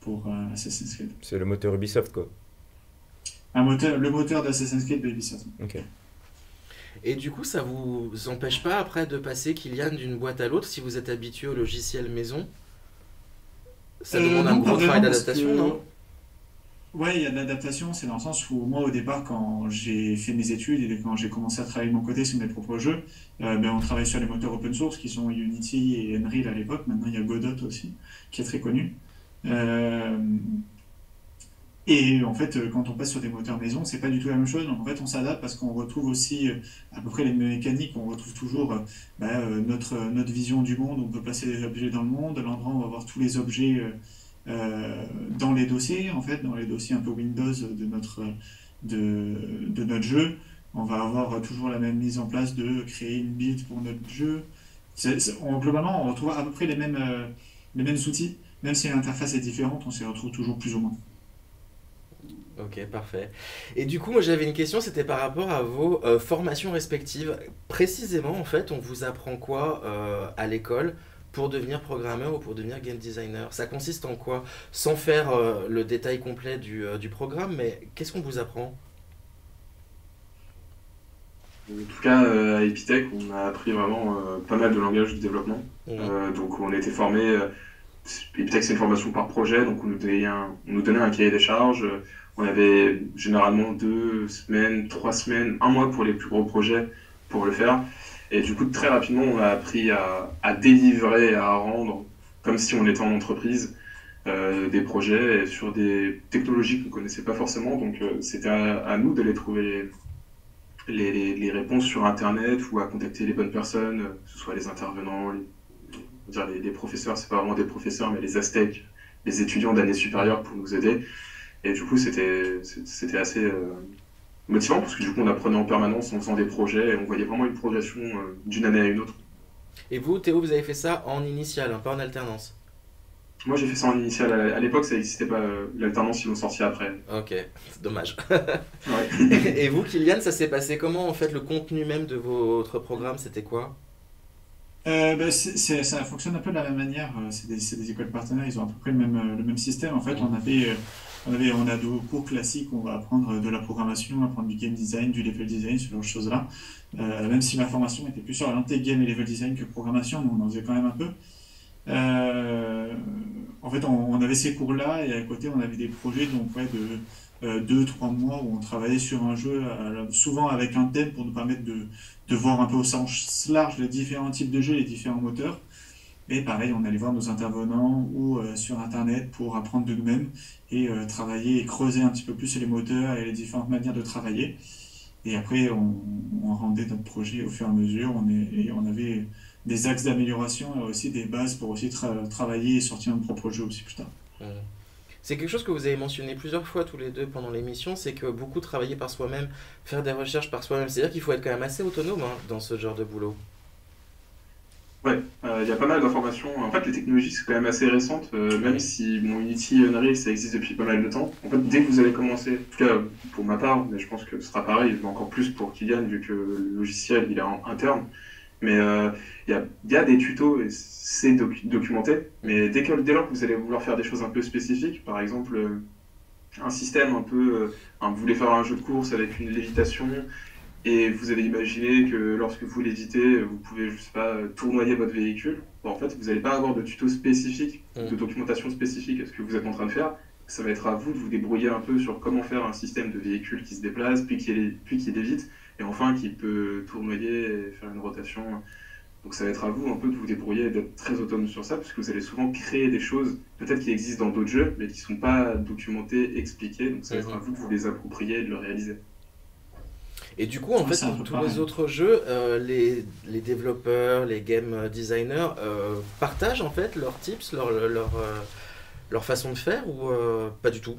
pour Assassin's Creed. C'est le moteur Ubisoft, quoi. Le moteur d'Assassin's Creed de Ubisoft. Ok. Et du coup, ça vous empêche pas après de passer, Kylian, d'une boîte à l'autre si vous êtes habitué au logiciel maison? Ça demande un Non, pas gros travail vraiment, parce d'adaptation, que non? ouais, il y a de l'adaptation, c'est dans le sens où moi au départ quand j'ai fait mes études et quand j'ai commencé à travailler de mon côté sur mes propres jeux, ben, on travaille sur les moteurs open source qui sont Unity et Unreal à l'époque, maintenant il y a Godot aussi qui est très connu. Euh, et en fait quand on passe sur des moteurs maison, c'est pas du tout la même chose, donc en fait on s'adapte parce qu'on retrouve aussi à peu près les mêmes mécaniques, on retrouve toujours notre vision du monde, on peut placer des objets dans le monde, l'endroit où on va voir tous les objets dans les dossiers, en fait, dans les dossiers un peu Windows de notre jeu, on va avoir toujours la même mise en place de créer une build pour notre jeu. Globalement, on retrouve à peu près les mêmes outils, même si l'interface est différente, on s'y retrouve toujours plus ou moins. Ok, parfait. Et du coup, moi j'avais une question, c'était par rapport à vos formations respectives. Précisément, en fait, on vous apprend quoi à l'école pour devenir programmeur ou pour devenir game designer? Ça consiste en quoi? Sans faire le détail complet du programme, mais qu'est-ce qu'on vous apprend? En tout cas, à Epitech, on a appris vraiment pas mal de langages de développement. Mhm. Donc on a été formé. Epitech, c'est une formation par projet, donc on nous donnait un cahier des charges. On avait généralement 2 semaines, 3 semaines, un mois pour les plus gros projets pour le faire. Et du coup, très rapidement, on a appris à délivrer, à rendre, comme si on était en entreprise, des projets sur des technologies qu'on ne connaissait pas forcément. Donc c'était à nous d'aller trouver les réponses sur Internet ou à contacter les bonnes personnes, que ce soit les intervenants, on va dire les professeurs, c'est pas vraiment des professeurs, mais les Aztèques, les étudiants d'année supérieure pour nous aider. Et du coup, c'était assez motivant parce que du coup on apprenait en permanence en faisant des projets et on voyait vraiment une progression d'une année à une autre. Et vous, Théo, vous avez fait ça en initial, hein, pas en alternance. Moi j'ai fait ça en initial, à l'époque ça n'existait pas, l'alternance ils l'ont sorti après. Ok, c'est dommage. Ouais. Et vous, Kylian, ça s'est passé comment en fait, le contenu même de votre programme, c'était quoi? Ça fonctionne un peu de la même manière. C'est des écoles partenaires, ils ont à peu près le même système. En fait, Mm. on a deux cours classiques où on va apprendre de la programmation, apprendre du game design, du level design, ce genre de choses-là. Même si ma formation était plus orientée game et level design que programmation, mais on en faisait quand même un peu. Euh, En fait, on avait ces cours-là et à côté, on avait des projets donc, ouais, de 2, 3 mois où on travaillait sur un jeu, souvent avec un thème pour nous permettre de voir un peu au sens large les différents types de jeux, les différents moteurs. Et pareil, on allait voir nos intervenants ou sur Internet pour apprendre de nous-mêmes et travailler et creuser un petit peu plus les moteurs et les différentes manières de travailler. Et après, on rendait notre projet au fur et à mesure. Et on avait des axes d'amélioration et aussi des bases pour aussi travailler et sortir notre propre jeu aussi plus tard. Mm. C'est quelque chose que vous avez mentionné plusieurs fois tous les deux pendant l'émission, c'est que beaucoup travailler par soi-même, faire des recherches par soi-même, c'est-à-dire qu'il faut être quand même assez autonome hein, dans ce genre de boulot. Ouais, il y a pas mal d'informations. En fait, les technologies, c'est quand même assez récente, même Oui. si bon, Unity et Unreal, ça existe depuis pas mal de temps. En fait, dès que vous allez commencer, en tout cas pour ma part, mais je pense que ce sera pareil, mais encore plus pour Kylian, vu que le logiciel, il est en interne. Mais il y a des tutos et c'est documenté. Mais dès lors que vous allez vouloir faire des choses un peu spécifiques, par exemple un système un peu, vous voulez faire un jeu de course avec une lévitation, et vous avez imaginé que lorsque vous l'éditez, vous pouvez, je sais pas, tournoyer votre véhicule. Bon, en fait, vous n'allez pas avoir de tuto spécifique, Mm. de documentation spécifique à ce que vous êtes en train de faire. Ça va être à vous de vous débrouiller un peu sur comment faire un système de véhicule qui se déplace, puis qui lévite, et enfin qui peut tournoyer et faire une rotation. Donc ça va être à vous un peu de vous débrouiller et d'être très autonome sur ça, parce que vous allez souvent créer des choses, peut-être qui existent dans d'autres jeux, mais qui ne sont pas documentées, expliquées. Donc ça va être à Mhm. vous de vous les approprier et de le réaliser. Et du coup, en Ouais, fait, c'est un pour peu tous les pareil. autres jeux, les développeurs, les game designers partagent en fait leurs tips, leur façon de faire ou pas du tout?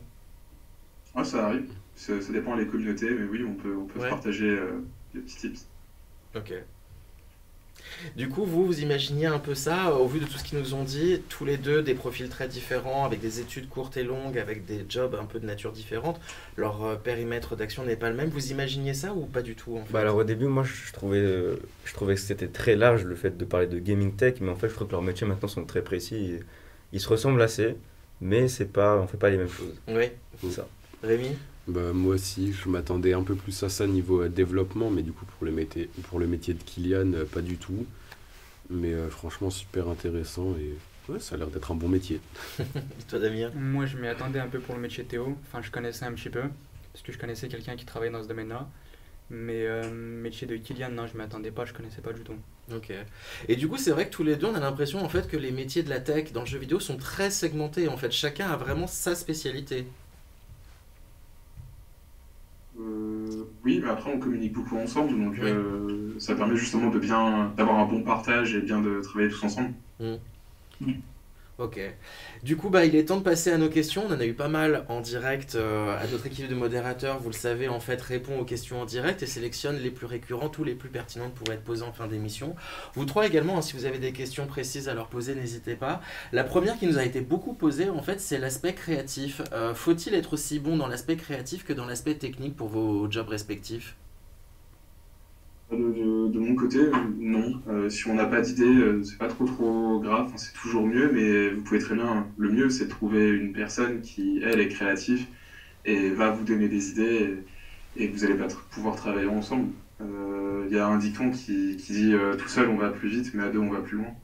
Ouais, ça arrive. Ça dépend des communautés, mais oui, on peut se Ouais. partager des petits tips. Ok. Du coup, vous imaginiez un peu ça, au vu de tout ce qu'ils nous ont dit, tous les deux des profils très différents, avec des études courtes et longues, avec des jobs un peu de nature différente, leur périmètre d'action n'est pas le même. Vous imaginiez ça ou pas du tout en Bah fait? alors au début, moi je trouvais que c'était très large le fait de parler de gaming tech, mais en fait je trouve que leurs métiers maintenant sont très précis. Ils se ressemblent assez, mais c'est pas, on fait pas les mêmes choses. Oui, C'est ça. Rémi? Bah, moi aussi, je m'attendais un peu plus à ça niveau développement, mais du coup, pour le métier de Kylian, pas du tout. Mais franchement, super intéressant et ouais, ça a l'air d'être un bon métier. Et toi, Damien? Moi, je m'y attendais un peu pour le métier de Théo. Enfin, je connaissais un petit peu, parce que je connaissais quelqu'un qui travaillait dans ce domaine-là. Mais métier de Kylian, non, je m'y attendais pas, je connaissais pas du tout. Ok. Et du coup, c'est vrai que tous les deux, on a l'impression en fait que les métiers de la tech dans le jeu vidéo sont très segmentés. En fait, chacun a vraiment sa spécialité. Oui, mais après, on communique beaucoup ensemble, donc Oui. ça permet justement d'avoir un bon partage et bien de travailler tous ensemble. Hmm. Oui. Ok. Du coup, bah, il est temps de passer à nos questions. On en a eu pas mal en direct. À notre équipe de modérateurs, vous le savez, en fait, répond aux questions en direct et sélectionne les plus récurrentes ou les plus pertinentes pour être posées en fin d'émission. Vous trois également, hein, si vous avez des questions précises à leur poser, n'hésitez pas. La première qui nous a été beaucoup posée, en fait, c'est l'aspect créatif. Faut-il être aussi bon dans l'aspect créatif que dans l'aspect technique pour vos jobs respectifs? De mon côté, non. Si on n'a pas d'idée, c'est pas trop grave, enfin, c'est toujours mieux, mais vous pouvez très bien. Le mieux, c'est de trouver une personne qui, elle, est créative et va vous donner des idées et vous allez pas pouvoir travailler ensemble. Il y a un dicton qui dit tout seul on va plus vite, mais à deux on va plus loin.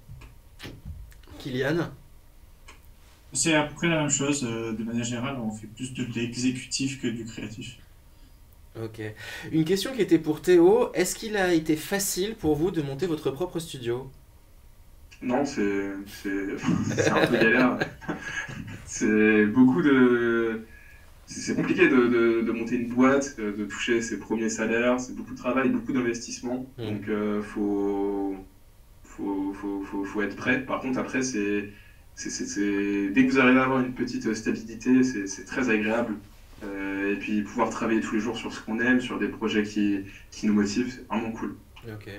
Kylian? C'est à peu près la même chose. De manière générale, on fait plus de l'exécutif que du créatif. Ok. Une question qui était pour Théo. Est-ce qu'il a été facile pour vous de monter votre propre studio? Non, c'est un peu galère. C'est beaucoup de. C'est compliqué de monter une boîte, de toucher ses premiers salaires, c'est beaucoup de travail, beaucoup d'investissement. Hmm. Donc faut être prêt. Par contre, après, dès que vous arrivez à avoir une petite stabilité, c'est très agréable. et puis pouvoir travailler tous les jours sur ce qu'on aime, sur des projets qui nous motivent, c'est vraiment cool. Ok.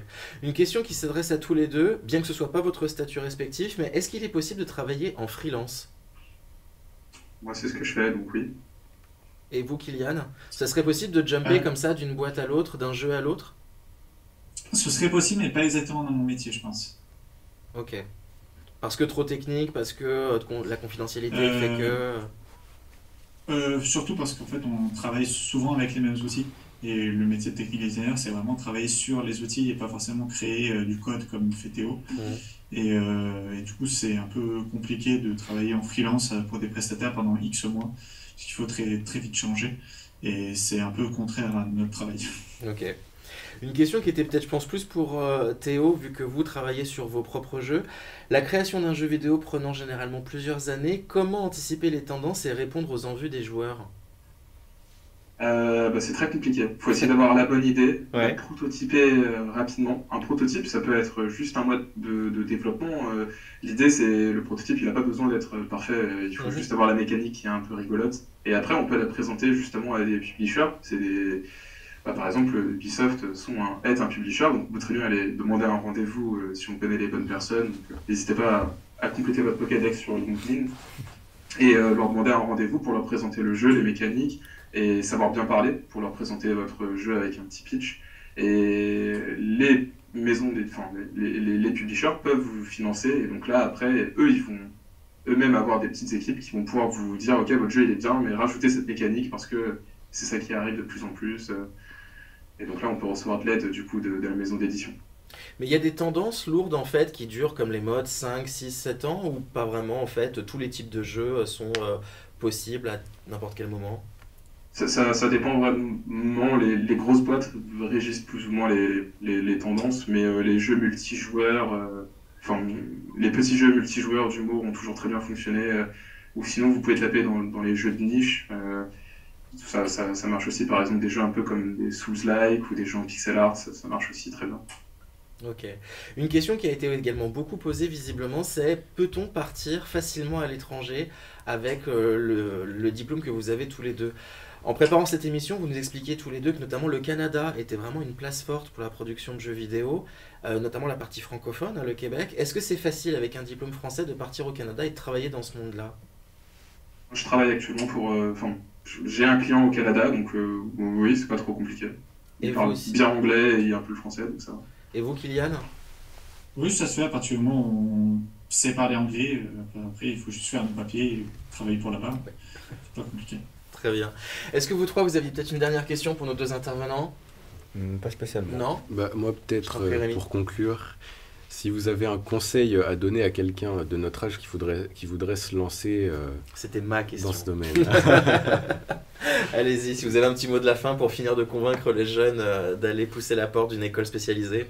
Une question qui s'adresse à tous les deux, bien que ce soit pas votre statut respectif, mais est-ce qu'il est possible de travailler en freelance? Moi, c'est ce que je fais, donc oui. Et vous, Kylian, ça serait possible de jumper comme ça d'une boîte à l'autre, d'un jeu à l'autre? Ce serait possible, mais pas exactement dans mon métier, je pense. Ok. Parce que trop technique, parce que la confidentialité fait que... Surtout parce qu'en fait, on travaille souvent avec les mêmes outils. Et le métier de technical designer, c'est vraiment travailler sur les outils et pas forcément créer du code comme fait Théo. Et du coup, c'est un peu compliqué de travailler en freelance pour des prestataires pendant X mois, parce qu'il faut très, très vite changer. Et c'est un peu contraire à notre travail. Ok. Une question qui était peut-être, je pense, plus pour Théo, vu que vous travaillez sur vos propres jeux. La création d'un jeu vidéo prenant généralement plusieurs années, comment anticiper les tendances et répondre aux envies des joueurs? C'est très compliqué. Il faut essayer d'avoir la bonne idée, Ouais. de prototyper rapidement. Un prototype, ça peut être juste un mois de développement. L'idée, c'est le prototype, il n'a pas besoin d'être parfait. Il faut juste avoir la mécanique qui est un peu rigolote. Et après, on peut la présenter justement à des publishers. Par exemple, Ubisoft est un publisher, donc vous pouvez très bien aller demander un rendez-vous si on connaît les bonnes personnes. Donc, n'hésitez pas à compléter votre Pokédex sur LinkedIn et leur demander un rendez-vous pour leur présenter le jeu, les mécaniques et savoir bien parler pour leur présenter votre jeu avec un petit pitch. Et les les publishers peuvent vous financer et donc là après eux ils vont eux-mêmes avoir des petites équipes qui vont pouvoir vous dire ok votre jeu il est bien mais rajoutez cette mécanique parce que c'est ça qui arrive de plus en plus. Et donc là on peut recevoir de l'aide du coup de la maison d'édition. Mais il y a des tendances lourdes en fait qui durent comme les modes 5, 6, 7 ans ou pas vraiment en fait, tous les types de jeux sont possibles à n'importe quel moment? Ça dépend vraiment, les grosses boîtes régissent plus ou moins les tendances, mais les jeux multijoueurs, les petits jeux multijoueurs d'humour ont toujours très bien fonctionné, ou sinon vous pouvez taper dans les jeux de niche, ça marche aussi, par exemple des jeux un peu comme des Souls-like ou des jeux en pixel art, ça marche aussi très bien. Ok. Une question qui a été également beaucoup posée visiblement, c'est peut-on partir facilement à l'étranger avec le diplôme que vous avez tous les deux? En préparant cette émission, vous nous expliquiez tous les deux que notamment le Canada était vraiment une place forte pour la production de jeux vidéo, notamment la partie francophone, hein, le Québec. Est-ce que c'est facile avec un diplôme français de partir au Canada et de travailler dans ce monde-là? Je travaille actuellement j'ai un client au Canada, donc oui, c'est pas trop compliqué. Et Il vous parle aussi? bien anglais et un peu le français, donc ça va. Et vous, Kylian? Oui, ça se fait à partir du moment où on sait parler anglais. Après, il faut juste faire nos papiers et travailler pour là-bas. C'est pas compliqué. Très bien. Est-ce que vous trois, vous aviez peut-être une dernière question pour nos deux intervenants? Pas spécialement. Non? Moi, Je peut-être, t'en prie, Rémi. pour conclure, si vous avez un conseil à donner à quelqu'un de notre âge qui voudrait se lancer C'était ma question. dans ce domaine. Allez-y, si vous avez un petit mot de la fin pour finir de convaincre les jeunes d'aller pousser la porte d'une école spécialisée.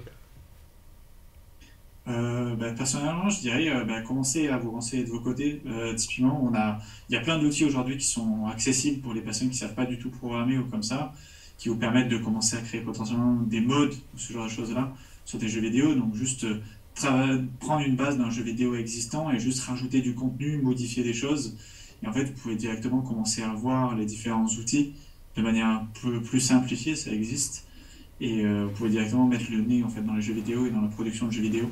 Personnellement, je dirais commencez à vous renseigner de vos côtés. Typiquement, il y a plein d'outils aujourd'hui qui sont accessibles pour les personnes qui ne savent pas du tout programmer ou comme ça, qui vous permettent de commencer à créer potentiellement des modes ou ce genre de choses-là sur des jeux vidéo. Donc juste prendre une base d'un jeu vidéo existant et juste rajouter du contenu, modifier des choses. Et en fait, vous pouvez directement commencer à voir les différents outils de manière un peu plus simplifiée, ça existe. Et vous pouvez directement mettre le nez en fait, dans les jeux vidéo et dans la production de jeux vidéo.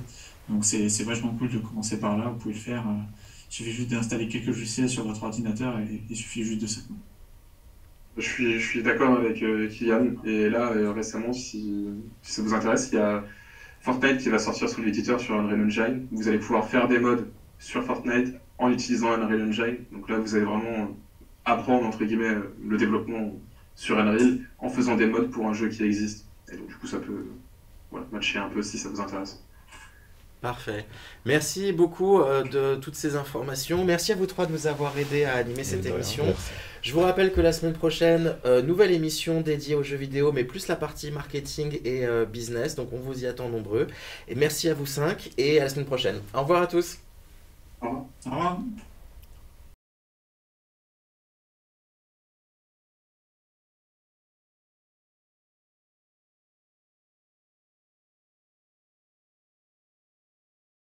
Donc c'est vachement cool de commencer par là, vous pouvez le faire. Il suffit juste d'installer quelques logiciels sur votre ordinateur et il suffit juste de ça. Je suis d'accord avec Kylian. Et là, récemment, si ça vous intéresse, il y a Fortnite qui va sortir son éditeur sur Unreal Engine. Vous allez pouvoir faire des mods sur Fortnite en utilisant Unreal Engine. Donc là, vous allez vraiment apprendre, entre guillemets, le développement sur Unreal en faisant des mods pour un jeu qui existe. Et donc, du coup, ça peut matcher un peu si ça vous intéresse. Parfait. Merci beaucoup de toutes ces informations. Merci à vous trois de nous avoir aidés à animer cette émission. Merci. Je vous rappelle que la semaine prochaine, nouvelle émission dédiée aux jeux vidéo, mais plus la partie marketing et business. Donc on vous y attend nombreux. Et merci à vous cinq et à la semaine prochaine. Au revoir à tous. Au revoir. Au revoir.